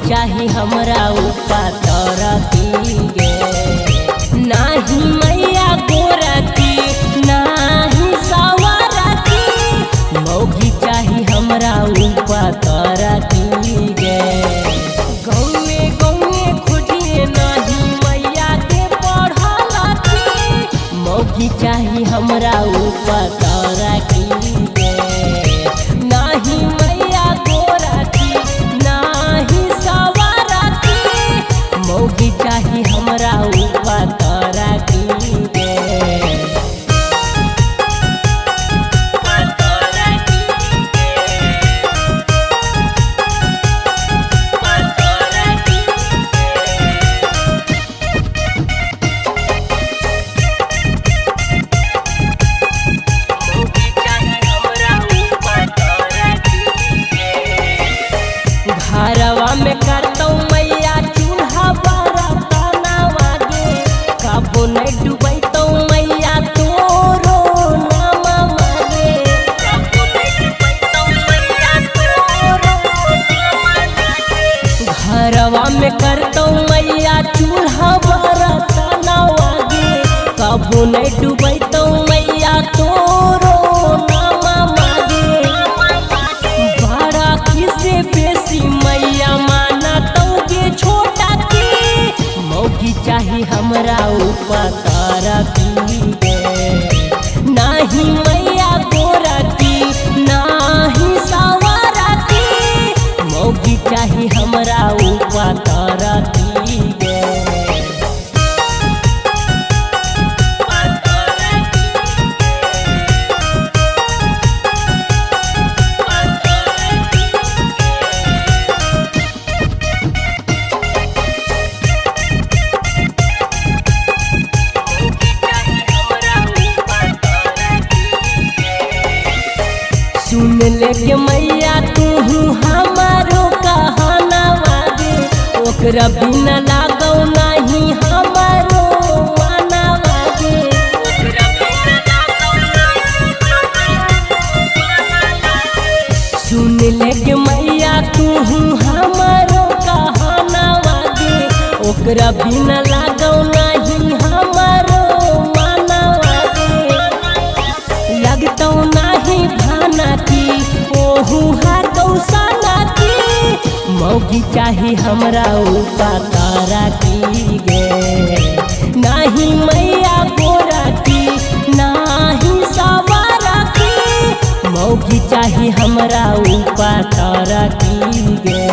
चाही हमरा ऊपर गे, नाही मैया गोरती नाही सवारती, मौगी चाही हमरा ऊपर गे। गौए गौए खोजिए नाही मैया के पढ़लती, मौगी चाही हमरा ऊपर गे। नाही मैया गोरती नाही सवारती, मौगी चाही हमरा ऊपर गे। घरवा में करतौ मैया चूल्हा बरतनवा गे, कबो नहीं डूबैतौ मैया तोरो नामवा गे, कबो नहीं डूबैतौ मैया तोरो नामवा गे। घरवा में करतौ मैया चूल्हा बरतनवा गे, कबो नहीं डूबैतौ मैया तोरो नामवा गे। बड़ा किसे बेसी मैया मानतौ गे छोटा की, मौगी चाही हमरा ऊपर गे। नाही मैया गोरती नाही सवारती, मौगी चाही हमरा ऊपर गे। सुन ले के मैया तू हमारो कहनवा गे, ओकरा बिना लागौ नहीं हमारो मनवा गे, ओकरा बिना लागौ नहीं हमारो। सुन ले के मैया तू हमारो कहनवा गे, ओकरा बिना लागौ नहीं हमारो मनवा गे। लगतौ नहीं भानती ओहू हा गौशालाती, मौगी चाही हमरा ऊपर गे। नाही मैया गोरती नाही सवारती, मौगी चाही हमरा ऊपर गे।